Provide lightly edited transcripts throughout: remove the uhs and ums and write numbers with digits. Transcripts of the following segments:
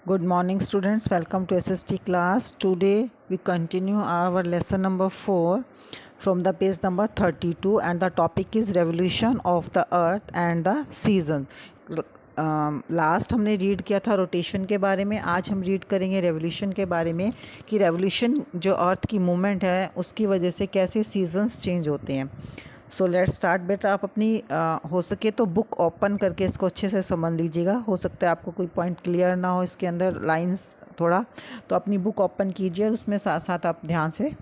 Good morning, students. Welcome to SST class. Today we continue our lesson number 4 from the page number 32, and the topic is revolution of the earth and the season. Last हमने read किया था rotation के बारे में. आज हम read करेंगे revolution के बारे में कि रेवोल्यूशन जो अर्थ की मूवमेंट है उसकी वजह से कैसे सीजन्स चेंज होते हैं. So let's start. बेटा आप अपनी हो सके तो बुक ओपन करके इसको अच्छे से समझ लीजिएगा. हो सकता है आपको कोई पॉइंट क्लियर ना हो इसके अंदर लाइंस थोड़ा, तो अपनी बुक ओपन कीजिए और उसमें साथ साथ आप ध्यान से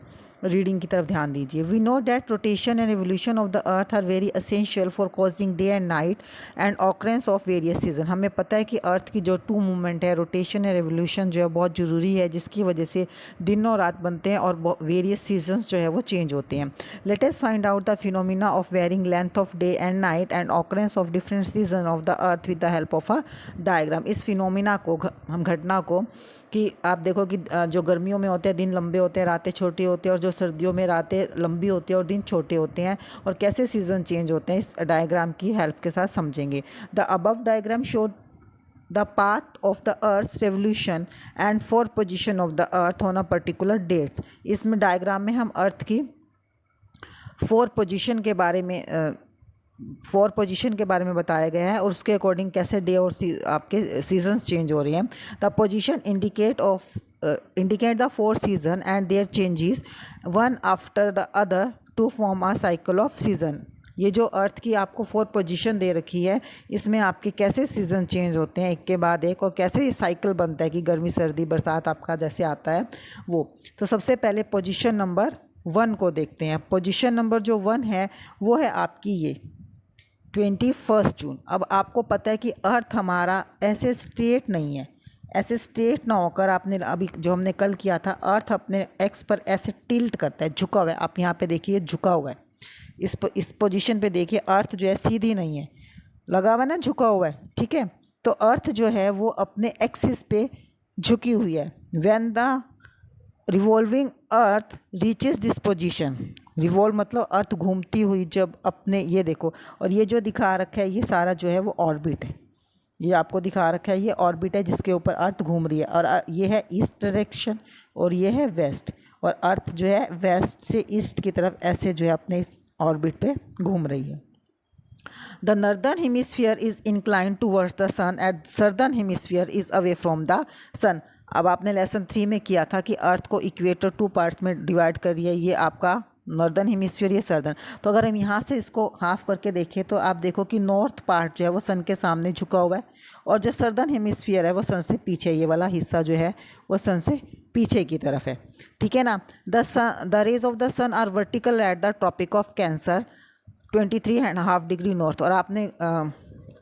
रीडिंग की तरफ ध्यान दीजिए. We know that rotation and evolution of the earth are very essential for causing day and night and occurrence of various season. हमें पता है कि अर्थ की जो टू मूवमेंट है, रोटेशन और एवोल्यूशन जो है बहुत ज़रूरी है, जिसकी वजह से दिन और रात बनते हैं और वेरियस सीजन्स जो है वो चेंज होते हैं. Let us find out the phenomena of varying length of day and night and occurrence of different season of the earth with the help of a diagram. इस फिनोमिना को हम घटना को कि आप देखो कि जो गर्मियों में होते हैं दिन लंबे होते हैं, रातें छोटी होती हैं, और जो सर्दियों में रातें लंबी होती हैं और दिन छोटे होते हैं, और कैसे सीज़न चेंज होते हैं इस डायग्राम की हेल्प के साथ समझेंगे. The above diagram show the path of the earth revolution and four position of the earth on a particular dates. इसमें डायग्राम में हम अर्थ की फोर पोजीशन के बारे में बताया गया है और उसके अकॉर्डिंग कैसे डे और आपके सीजन्स चेंज हो रहे हैं. The position indicate the four season and their changes one after the other to form a cycle of season. ये जो अर्थ की आपको फोर पोजीशन दे रखी है, इसमें आपके कैसे सीज़न चेंज होते हैं एक के बाद एक, और कैसे ये साइकिल बनता है कि गर्मी सर्दी बरसात आपका जैसे आता है वो. तो सबसे पहले पोजीशन नंबर 1 को देखते हैं. पोजीशन नंबर जो 1 है वो है आपकी ये 21 जून. अब आपको पता है कि अर्थ हमारा ऐसे स्ट्रेट नहीं है. ऐसे स्ट्रेट ना होकर आपने अभी जो हमने कल किया था, अर्थ अपने एक्स पर ऐसे टिल्ट करता है, झुका हुआ है. आप यहाँ पे देखिए झुका हुआ है. इस पोजीशन पे देखिए अर्थ जो है सीधी नहीं है, लगा हुआ है ना, झुका हुआ है. ठीक है, तो अर्थ जो है वो अपने एक्सिस पे झुकी हुई है. When the revolving earth reaches this position. Revolve मतलब अर्थ घूमती हुई जब अपने, ये देखो, और ये जो दिखा रखा है ये सारा जो है वो ऑर्बिट है. ये आपको दिखा रखा है ये ऑर्बिट है जिसके ऊपर अर्थ घूम रही है, और ये है ईस्ट डायरेक्शन और ये है वेस्ट, और अर्थ जो है वेस्ट से ईस्ट की तरफ ऐसे जो है अपने इस ऑर्बिट पे घूम रही है. The northern hemisphere is inclined towards the sun and southern hemisphere is away from the sun. अब आपने लेसन 3 में किया था कि अर्थ को इक्वेटर 2 पार्ट्स में डिवाइड करिए. ये आपका नॉर्दर्न हेमिस्फीयर, ये सर्दर्न. तो अगर हम यहाँ से इसको हाफ करके देखें तो आप देखो कि नॉर्थ पार्ट जो है वो सन के सामने झुका हुआ है, और जो सर्दर्न हेमिस्फीयर है वो सन से पीछे, ये वाला हिस्सा जो है वो सन से पीछे की तरफ है. ठीक है ना. The rays of the sun are vertical at the tropic of cancer 23.5 degree north. और आपने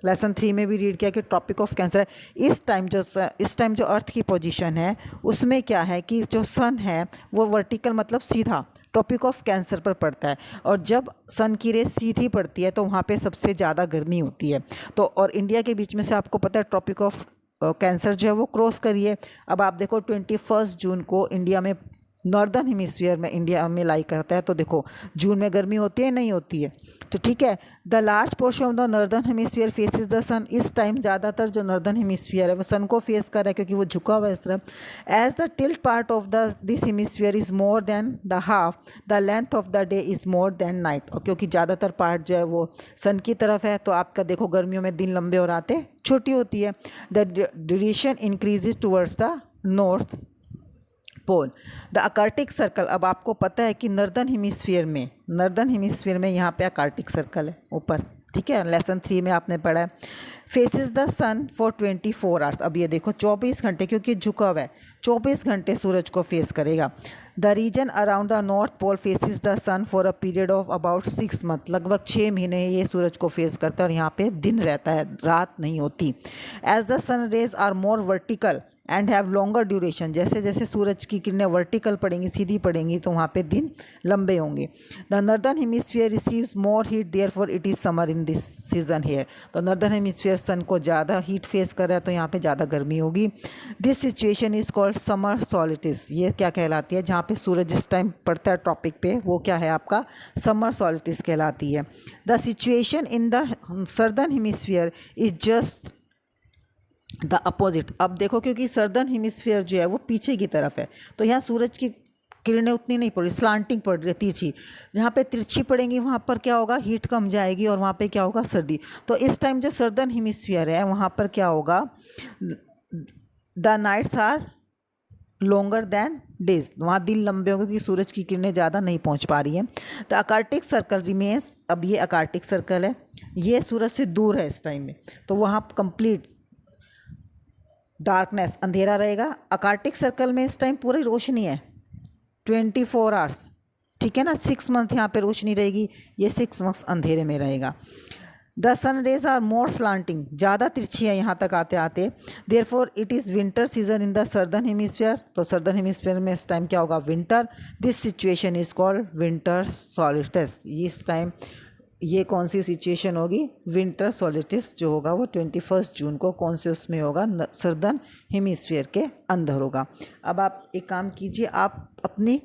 लेसन 3 में भी रीड किया कि ट्रॉपिक ऑफ कैंसर है. इस टाइम जो अर्थ की पोजीशन है उसमें क्या है कि जो सन है वो वर्टिकल मतलब सीधा ट्रॉपिक ऑफ कैंसर पर पड़ता है, और जब सन की रेस सीधी पड़ती है तो वहाँ पे सबसे ज़्यादा गर्मी होती है. तो और इंडिया के बीच में से आपको पता है ट्रॉपिक ऑफ कैंसर जो है वो क्रॉस करिए. अब आप देखो 21 जून को इंडिया में, नॉर्दर्न हेमिस्फीयर में इंडिया में लाई करता है, तो देखो जून में गर्मी होती है नहीं होती है. तो ठीक है, the large portion of the northern hemisphere faces the sun. इस टाइम ज़्यादातर जो नॉर्दर्न हेमिस्फीयर है वो सन को फेस कर रहा है क्योंकि वो झुका हुआ है इस तरफ. As the tilt part of this hemisphere is more than the half, the length of the day is more than night. और क्योंकि ज़्यादातर पार्ट जो है वो सन की तरफ है तो आपका देखो गर्मियों में दिन लंबे और रातें छोटी होती है. The duration increases towards the north Pole. The Arctic Circle. अब आपको पता है कि नॉर्दर्न हेमिस्फीयर में यहाँ पे अकार्टिक सर्कल है ऊपर. ठीक है, लेसन 3 में आपने पढ़ा है. Faces the sun for 24 hours. अब ये देखो 24 घंटे, क्योंकि झुका हुआ है 24 घंटे सूरज को फेस करेगा. The region around the north pole faces the sun for a period of about 6 month. लगभग 6 महीने ये सूरज को फेस करता है और यहाँ पे दिन रहता है, रात नहीं होती. As the sun rays are more vertical and have longer duration. जैसे जैसे सूरज की किरणें वर्टिकल पड़ेंगी, सीधी पड़ेंगी, तो वहाँ पे दिन लंबे होंगे. The northern hemisphere receives more heat, therefore it is summer in this season here. तो नॉर्दर्न हेमिस्फीयर सन को ज़्यादा हीट फेस कर रहा है तो यहाँ पे ज़्यादा गर्मी होगी. This situation is called summer solstice. ये क्या कहलाती है, जहाँ पे सूरज जिस टाइम पड़ता है ट्रॉपिक पे वो क्या है आपका समर सॉलिटिस कहलाती है. The situation in the southern hemisphere is just the opposite. अब देखो क्योंकि सर्दर्न हेमिस्फीयर जो है वो पीछे की तरफ है, तो यहाँ सूरज की किरणें उतनी नहीं पड़ रही, स्लांटिंग पड़ रही है, तिरछी। जहाँ पे तिरछी पड़ेंगी वहाँ पर क्या होगा, हीट कम जाएगी और वहाँ पे क्या होगा, सर्दी। तो इस टाइम जो सर्दर्न हेमिस्फीयर है वहाँ पर क्या होगा, the nights are longer than days, वहाँ दिन लंबे होंगे क्योंकि सूरज की किरणें ज़्यादा नहीं पहुँच पा रही हैं। द अकार्टिक सर्कल रिमेन्स, अब ये अकार्टिक सर्कल है, ये सूरज से दूर है इस टाइम में, तो वहाँ कंप्लीट डार्कनेस, अंधेरा रहेगा। अकार्टिक सर्कल में इस टाइम पूरी रोशनी है 24 आवर्स, ठीक है ना। 6 मंथ यहाँ पे रोशनी रहेगी, ये 6 मंथ अंधेरे में रहेगा। The sun rays are more slanting, ज़्यादा तिरछी है यहाँ तक आते आते। Therefore it is winter season in the southern hemisphere, तो सर्दर्न हेमिस्फीयर में इस टाइम क्या होगा, winter. This situation is called winter solstice. इस टाइम ये कौन सी सिचुएशन होगी, विंटर सॉलिस्टिस जो होगा वो 21 जून को कौन से उसमें होगा, सर्दर्न हेमिस्फीयर के अंदर होगा। अब आप एक काम कीजिए, आप अपनी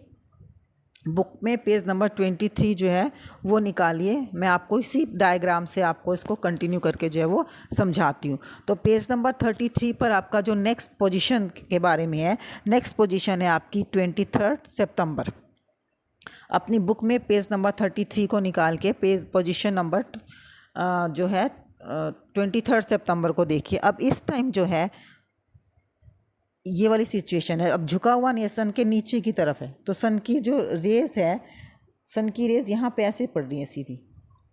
बुक में पेज नंबर 23 जो है वो निकालिए, मैं आपको इसी डायग्राम से आपको इसको कंटिन्यू करके जो है वो समझाती हूँ। तो पेज नंबर 33 पर आपका जो नेक्स्ट पोजीशन के बारे में है, नेक्स्ट पोजीशन है आपकी 23 सितंबर। अपनी बुक में पेज नंबर 33 को निकाल के पेज पोजीशन नंबर जो है 23 सितंबर को देखिए। अब इस टाइम जो है ये वाली सिचुएशन है, अब झुका हुआ नहीं है, सन के नीचे की तरफ है, तो सन की जो रेस है, सन की रेस यहाँ पे ऐसे पड़ रही है सीधी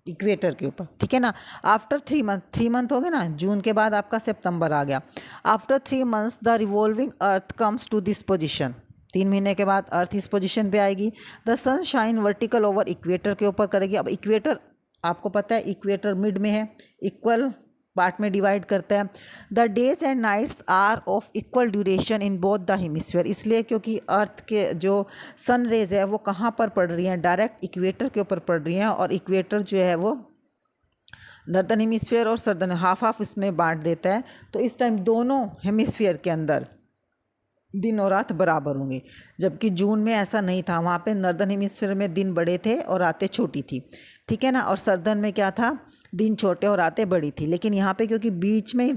इक्वेटर के ऊपर, ठीक है ना। आफ्टर 3 मंथ हो गए ना, जून के बाद आपका सितंबर आ गया। After 3 months the revolving earth comes to this position, 3 महीने के बाद अर्थ इस पोजिशन पे आएगी। The sun shine vertical over equator के ऊपर करेगी। अब इक्वेटर आपको पता है, इक्वेटर मिड में है, इक्वल पार्ट में डिवाइड करता है। The days and nights are of equal duration in both the hemisphere, इसलिए क्योंकि अर्थ के जो सन रेज है वो कहाँ पर पड़ रही हैं, डायरेक्ट इक्वेटर के ऊपर पड़ रही हैं, और इक्वेटर जो है वो नॉर्दर्न हेमिस्फीयर और सर्दर्न हाफ हाफ इसमें बांट देता है। तो इस टाइम दोनों हेमिस्फीयर के अंदर दिन और रात बराबर होंगे, जबकि जून में ऐसा नहीं था, वहाँ पे नॉर्दर्न हेमिस्फीयर में दिन बड़े थे और रातें छोटी थी, ठीक है ना, और सर्दर्न में क्या था, दिन छोटे और रातें बड़ी थी। लेकिन यहाँ पे क्योंकि बीच में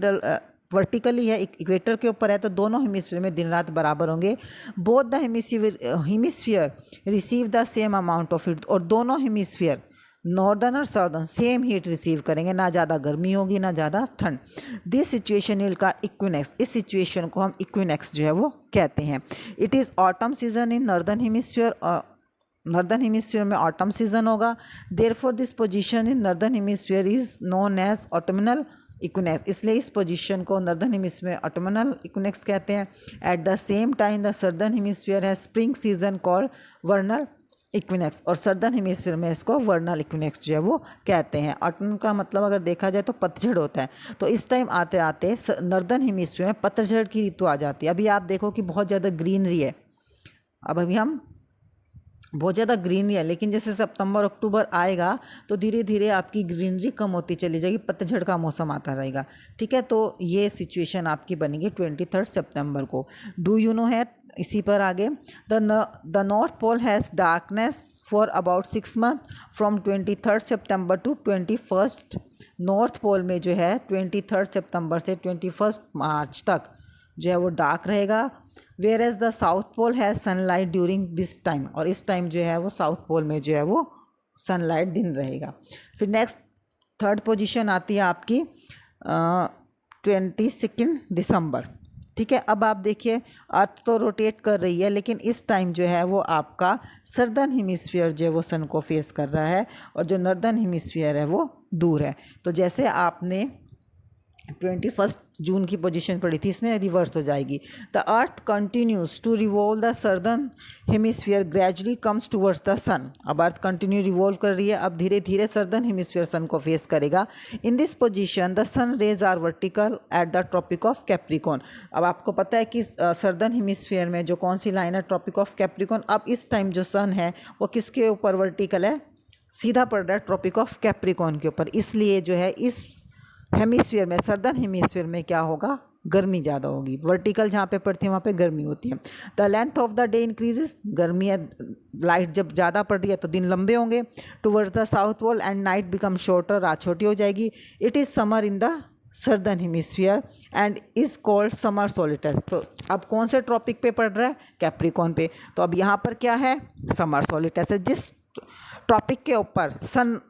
वर्टिकली है, इक्वेटर के ऊपर है, तो दोनों हेमिस्फीयर में दिन रात बराबर होंगे। Both the hemisphere receive the same amount of heat, और दोनों हेमिस्फीयर नॉर्दर्न और साउदर्न सेम हीट रिसीव करेंगे, ना ज़्यादा गर्मी होगी ना ज़्यादा ठंड। दिस सिचुएशन विल का इक्विनेक्स, इस सिचुएशन को हम इक्विनेक्स जो है वो कहते हैं। It is autumn season in northern hemisphere, northern hemisphere में ऑटम सीजन होगा। Therefore this position in northern hemisphere is known as autumnal equinox, इसलिए इस पोजीशन को नॉर्दर्न हेमिस्फीयर में ऑटमनल इक्विनेक्स कहते हैं। At the same time the southern hemisphere है spring season called vernal equinox, और सर्दर्न हेमिस्फीयर में इसको वर्नल इक्विनेक्स जो है वो कहते हैं। ऑटम का मतलब अगर देखा जाए तो पतझड़ होता है, तो इस टाइम आते आते नॉर्दर्न हेमिस्फीयर में पतझड़ की ऋतु आ जाती है। अभी आप देखो कि बहुत ज़्यादा ग्रीनरी है, अब अभी हम बहुत ज़्यादा ग्रीनरी है, लेकिन जैसे सितंबर अक्टूबर आएगा तो धीरे धीरे आपकी ग्रीनरी कम होती चली जाएगी, पतझड़ का मौसम आता रहेगा, ठीक है। तो ये सिचुएशन आपकी बनेगी 23 सितंबर को। डू यू नो है, इसी पर आगे, the north pole has darkness for about 6 month from 23 September to 21। North pole में जो है 23 सितंबर से 21 मार्च तक जो है वो डार्क रहेगा। Where as the south pole has sunlight during this time, और इस टाइम जो है वो साउथ पोल में जो है वो सनलाइट दिन रहेगा। फिर नेक्स्ट थर्ड पोजीशन आती है आपकी 22 दिसंबर, ठीक है। अब आप देखिए अर्थ तो रोटेट कर रही है, लेकिन इस टाइम जो है वो आपका सर्दर्न हेमिस्फीयर जो है वो सन को फेस कर रहा है, और जो नॉर्दर्न हेमिस्फीयर है वो दूर है। तो जैसे आपने 21 जून की पोजीशन पड़ी थी, इसमें रिवर्स हो जाएगी। The earth continues to revolve the southern hemisphere gradually comes towards the sun, अब अर्थ कंटिन्यू रिवॉल्व कर रही है, अब धीरे धीरे सर्दर्न हेमिस्फीयर सन को फेस करेगा। In this position the sun rays are vertical at the tropic of capricorn. अब आपको पता है कि सर्दर्न हेमिस्फीयर में जो कौन सी लाइन है, ट्रॉपिक ऑफ कैप्रिकॉन। अब इस टाइम जो सन है वो किसके ऊपर वर्टिकल है, सीधा पड़ रहा है ट्रॉपिक ऑफ कैप्रिकॉन के ऊपर, इसलिए जो है इस हेमिस्फीयर में, सर्दर्न हेमिस्फीयर में क्या होगा, गर्मी ज़्यादा होगी। वर्टिकल जहाँ पे पड़ती है वहाँ पे गर्मी होती है। The length of the day increases, गर्मी है, लाइट जब ज़्यादा पड़ रही है तो दिन लंबे होंगे। Towards the south pole and night become shorter, रात छोटी हो जाएगी। It is summer in the southern hemisphere and is called summer solstice. तो अब कौन से ट्रॉपिक पे पड़ रहा है? कैप्रिकॉर्न पे। तो अब यहाँ पर क्या है? समर सोलिस्टिस है। जिस ट्रॉपिक के ऊपर सन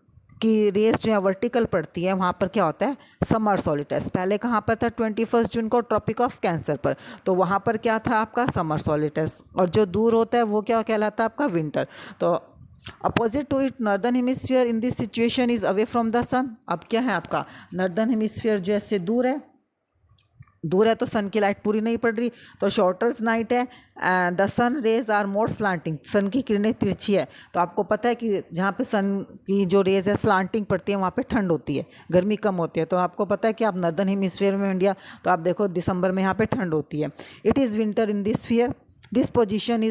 की रेस जो है वर्टिकल पड़ती है वहाँ पर क्या होता है? Summer solstice. पहले कहाँ पर था? 21 जून को ट्रॉपिक ऑफ कैंसर पर। तो वहाँ पर क्या था आपका? Summer solstice. और जो दूर होता है वो क्या कहलाता है आपका? विंटर। तो opposite to it northern hemisphere in this situation is away from the sun. अब क्या है आपका? नॉर्दर्न हेमिस्फीयर जो है इससे दूर है, दूर है तो सन की लाइट पूरी नहीं पड़ रही, तो शॉर्टर नाइट है and the sun rays are more slanting. Sun की किरणें तिरछी है। तो आपको पता है कि जहाँ पे सन की जो रेज है स्लांटिंग पड़ती है वहाँ पे ठंड होती है, गर्मी कम होती है। तो आपको पता है कि आप नॉर्दर्न हेमिस्फीयर में इंडिया, तो आप देखो दिसंबर में यहाँ पे ठंड होती है। It is winter in this sphere. This position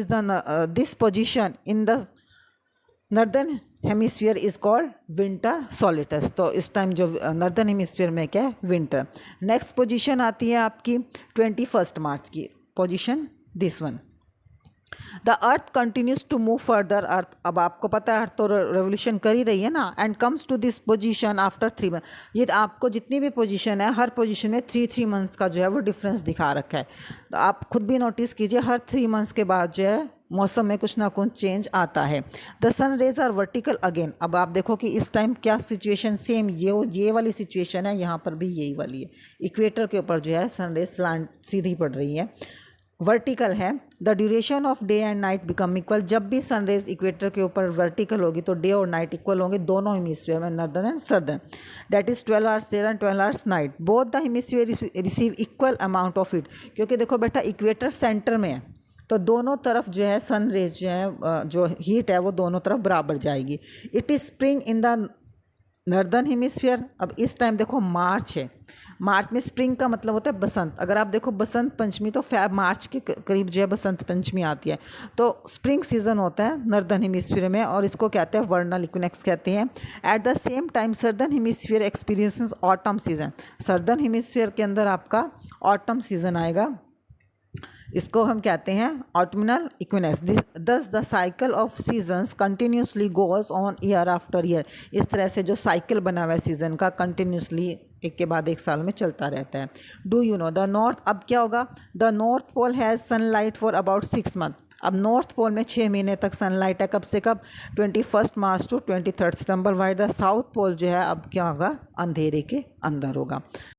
in the northern hemisphere is called winter solstice. तो इस टाइम जो नॉर्दर्न हेमिस्फीयर में क्या है? विंटर। नेक्स्ट पोजीशन आती है आपकी 21 मार्च की position, this one. The earth continues to move further. Earth, अब आपको पता है अर्थ तो रेवोल्यूशन कर ही रही है ना, and comes to this position after 3 month. ये आपको जितनी भी पोजीशन है हर पोजीशन में 3 मंथ्स का जो है वो डिफरेंस दिखा रखा है। तो आप खुद भी नोटिस कीजिए हर 3 मंथ्स के बाद जो है मौसम में कुछ ना कुछ चेंज आता है। The sun rays are vertical again. अब आप देखो कि इस टाइम क्या सिचुएशन सेम ये वाली सिचुएशन है, यहाँ पर भी यही वाली है। इक्वेटर के ऊपर जो है सन रेज स्लांट सीधी पड़ रही है, वर्टिकल है। The duration of day and night become equal. जब भी सनरेज इक्वेटर के ऊपर वर्टिकल होगी तो डे और नाइट इक्वल होंगे दोनों हेमिस्फीयर में, northern and southern. That is 12 hours day and 12 hours night. Both the hemisphere receive equal amount of heat. क्योंकि देखो बेटा इक्वेटर सेंटर में है तो दोनों तरफ जो है सन रेज जो है जो हीट है वो दोनों तरफ बराबर जाएगी। It is spring in the northern hemisphere. अब इस टाइम देखो मार्च है, मार्च में स्प्रिंग का मतलब होता है बसंत। अगर आप देखो बसंत पंचमी तो मार्च के करीब जो है बसंत पंचमी आती है। तो स्प्रिंग सीजन होता है नॉर्दर्न हेमिस्फीयर में और इसको कहते हैं वर्नल इक्विनॉक्स कहते हैं। At the same time southern hemisphere experiences autumn season. Southern hemisphere के अंदर आपका ऑटम सीजन आएगा, इसको हम कहते हैं ऑटमनल इक्विनेस। दस the cycle of seasons continuously goes on year after year. इस तरह से जो साइकिल बना हुआ है सीजन का कंटिन्यूसली एक के बाद एक साल में चलता रहता है। Do you know the north. अब क्या होगा? The north pole has sunlight for about 6 month. अब नॉर्थ पोल में 6 महीने तक सनलाइट है। कब से कब? 21 March to 23 September. While the south pole जो है अब क्या होगा? अंधेरे के अंदर होगा।